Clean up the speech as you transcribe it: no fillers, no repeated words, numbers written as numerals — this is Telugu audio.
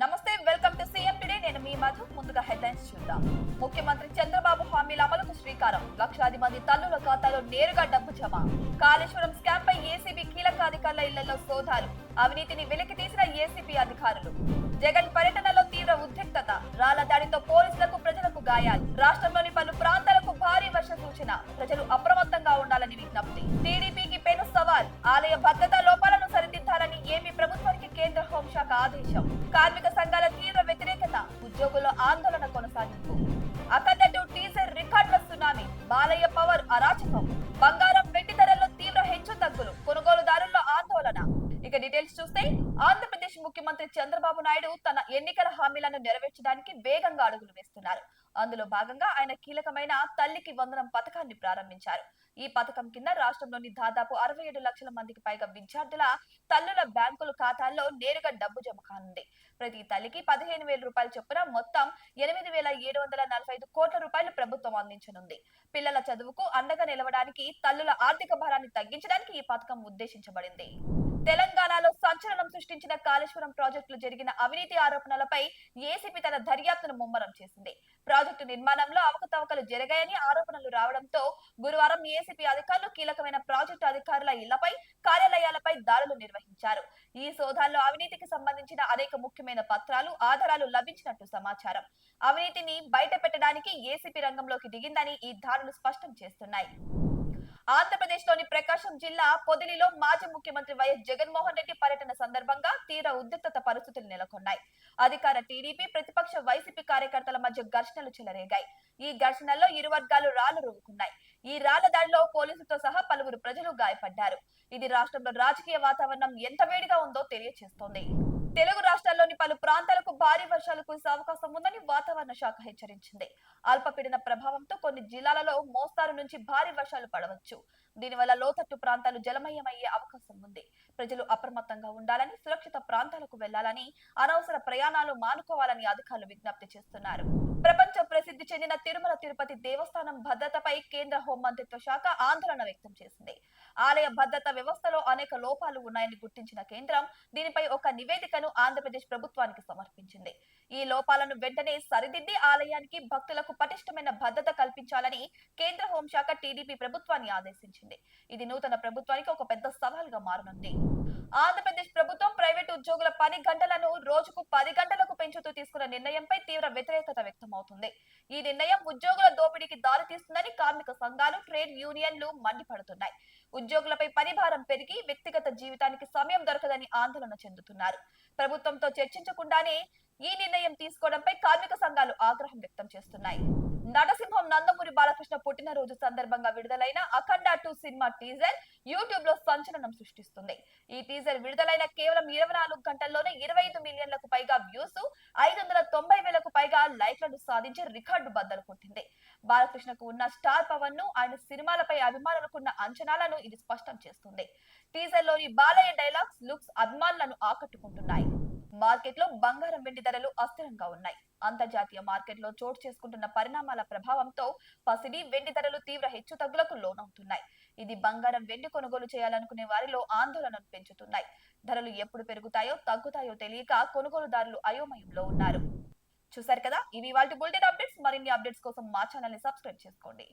నమస్తే, వెల్కమ్ టు సీఎం టుడే. నేను మీ మధు. ముందుగా హెడ్లైన్స్ చూద్దాం. ముఖ్యమంత్రి చంద్రబాబు హామీల అమలుకు శ్రీకారం. లక్షలాది మంది తల్లుల ఖాతాలో నేరుగా డబ్బు జమ. కాళేశ్వరం స్కామ్ పై ఏసీబీ కీలక అధికారుల ఇళ్లలో సోదాలు. అవినీతిని వెలికి తీసిన ఏసీబీ అధికారులు. జగన్ పర్యటనలో తీవ్ర ఉద్రిక్తత. రాళ్ల దాడితో పోలీసులకు, ప్రజలకు గాయాలు. రాష్ట్రంలోని పలు ప్రాంతాలకు భారీ వర్ష సూచన. ప్రజలు అప్రమత్తంగా ఉండాలని విజ్ఞప్తి. టీడీపీకి పెను సవాల్. ఆలయ భద్రతా లోపాలను సరిదిద్దాలని ఏపీ ప్రభుత్వానికి కేంద్ర హోంశాఖ ఆదేశం. కార్మిక సంఘాల తీవ్ర వ్యతిరేకత. ఉద్యోగుల ఆందోళన కొనసాగింపు. అఖండ టీజర్ రికార్డుల సునామీ. బాలయ్య పవర్ అరాచకం. బంగారం, వెండి ధరల్లో తీవ్ర హెచ్చు తగ్గులు. కొనుగోలుదారుల్లో ఆందోళన. ఇక డీటెయిల్స్ చూస్తే, ఆంధ్రప్రదేశ్ ముఖ్యమంత్రి చంద్రబాబు నాయుడు తన ఎన్నికల హామీలను నెరవేర్చడానికి వేగంగా అడుగులు వేస్తున్నారు. అందులో భాగంగా ఆయన కీలకమైన తల్లికి వందనం పథకాన్ని ప్రారంభించారు. ఈ పథకం కింద రాష్ట్రంలోని దాదాపు 67 లక్షల మందికి పైగా విద్యార్థుల తల్లుల బ్యాంకుల ఖాతాల్లో నేరుగా డబ్బు జమ కానుంది. ప్రతి తల్లికి 15,000 రూపాయల చొప్పున మొత్తం 8,745 కోట్ల రూపాయలు ప్రభుత్వం అందించనుంది. పిల్లల చదువుకు అండగా నిలవడానికి, తల్లుల ఆర్థిక భారాన్ని తగ్గించడానికి ఈ పథకం ఉద్దేశించబడింది. తెలంగాణలో సంచలనం సృష్టించిన కాళేశ్వరం ప్రాజెక్టులో జరిగిన అవినీతి ఆరోపణలపై ఏసీబీ తన దర్యాప్తును ముమ్మరం చేసింది. ప్రాజెక్టు నిర్మాణంలో అవకతవకలు జరిగాయని ఆరోపణలు రావడంతో గురువారం ఏసీబీ అధికారులు కీలకమైన ప్రాజెక్టు అధికారుల ఇళ్లపై, కార్యాలయాలపై దాడులు నిర్వహించారు. ఈ సోదాల్లో అవినీతికి సంబంధించిన అనేక ముఖ్యమైన పత్రాలు, ఆధారాలు లభించినట్టు సమాచారం. అవినీతిని బయట పెట్టడానికి ఏసీబీ రంగంలోకి దిగిందని ఈ దాడులు స్పష్టం చేస్తున్నాయి. ఆంధ్రప్రదేశ్ లోని ప్రకాశం జిల్లా పొదిలిలో మాజీ ముఖ్యమంత్రి వైఎస్ జగన్మోహన్ రెడ్డి పర్యటన సందర్భంగా తీవ్ర ఉద్రిక్తత పరిస్థితులు నెలకొన్నాయి. అధికార టీడీపీ, ప్రతిపక్ష వైసీపీ కార్యకర్తల మధ్య ఘర్షణలు చెలరేగాయి. ఈ ఘర్షణల్లో ఇరు వర్గాలు రాళ్లు రువ్వుకున్నాయి. ఈ రాళ్ల దాడిలో పోలీసులతో సహా పలువురు ప్రజలు గాయపడ్డారు. ఇది రాష్ట్రంలో రాజకీయ వాతావరణం ఎంత వేడిగా ఉందో తెలియజేస్తోంది. తెలుగు రాష్ట్రాల్లోని పలు ప్రాంతాలకు భారీ వర్షాలు కురిసే అవకాశం ఉందని వాతావరణ శాఖ హెచ్చరించింది. అల్పపీడన ప్రభావంతో కొన్ని జిల్లాలలో మోస్తారు నుంచి భారీ వర్షాలు పడవచ్చు. దీనివల్ల లోతట్టు ప్రాంతాలు జలమయమయ్యే అవకాశం ఉంది. ప్రజలు అప్రమత్తంగా ఉండాలని, సురక్షిత ప్రాంతాలకు వెళ్లాలని, అనవసర ప్రయాణాలు మానుకోవాలని అధికారులు విజ్ఞప్తి చేస్తున్నారు. ప్రపంచ ప్రసిద్ధి చెందిన తిరుమల తిరుపతి దేవస్థానం భద్రతపై కేంద్ర హోంమంత్రిత్వ శాఖ ఆందోళన వ్యక్తం చేసింది. ఆలయ భద్రతా వ్యవస్థలో అనేక లోపాలు ఉన్నాయని గుర్తించిన కేంద్రం దీనిపై ఒక నివేదికను ఆంధ్రప్రదేశ్ ప్రభుత్వానికి సమర్పించింది. ఈ లోపాలను వెంటనే సరిదిద్ది ఆలయానికి, భక్తులకు పటిష్టమైన భద్రత కల్పించాలని కేంద్ర హోంశాఖ టీడీపీ ప్రభుత్వాన్ని ఆదేశించింది. ఇది నూతన ప్రభుత్వానికి ఒక పెద్ద సవాల్గా మారనుంది. ఆంధ్రప్రదేశ్ ప్రభుత్వం ప్రైవేటు ఉద్యోగుల పని గంటలను రోజుకు 10 గంటలకు పెంచుతూ తీసుకున్న నిర్ణయంపై తీవ్ర వ్యతిరేకత వ్యక్తమవుతుంది. ఈ నిర్ణయం ఉద్యోగుల దోపిడీకి దారితీస్తుందని కార్మిక సంఘాలు, ట్రేడ్ యూనియన్లు మండిపడుతున్నాయి. ఉద్యోగులపై పని భారం పెరిగి వ్యక్తిగత జీవితానికి సమయం దొరకదని ఆందోళన చెందుతున్నారు. ప్రభుత్వంతో చర్చించకుండానే ఈ నిర్ణయం తీసుకోవడంపై కార్మిక సంఘాలు ఆగ్రహం వ్యక్తం చేస్తున్నాయి. నటసింహం నందమూరి బాలకృష్ణ పుట్టినరోజు సందర్భంగా విడుదలైన అఖండ 2 సినిమా టీజర్ యూట్యూబ్ లో సంచలనం సృష్టిస్తుంది. ఈ టీజర్ విడుదలైన కేవలం 24 గంటల్లోనే 25 మిలియన్లకు పైగా వ్యూస్, 590,000కు పైగా లైక్లను సాధించి రికార్డు బద్దలు కొట్టింది. బాలకృష్ణకు ఉన్న స్టార్ పవర్ ను, ఆయన సినిమాలపై అభిమానులకున్న అంచనాలను ఇది స్పష్టం చేస్తుంది. టీజర్ లోని బాలయ్య డైలాగ్స్, లుక్స్ అభిమానులను ఆకట్టుకుంటున్నాయి. మార్కెట్ లో బంగారం, వెండి ధరలు అస్థిరంగా ఉన్నాయి. అంతర్జాతీయ మార్కెట్ లో చోటు చేసుకుంటున్న పరిణామాల ప్రభావంతో పసిడి, వెండి ధరలు తీవ్ర హెచ్చుతగ్గులకు లోనవుతున్నాయి. ఇది బంగారం, వెండి కొనుగోలు చేయాలనుకునే వారిలో ఆందోళనను పెంచుతున్నాయి. ధరలు ఎప్పుడు పెరుగుతాయో, తగ్గుతాయో తెలియక కొనుగోలుదారులు అయోమయంలో ఉన్నారు. చూశారు కదా, ఇవి ఇవాల్టి బులెటిన్ అప్డేట్స్. మరిన్ని అప్డేట్స్ కోసం మా ఛానల్ ని సబ్స్క్రైబ్ చేసుకోండి.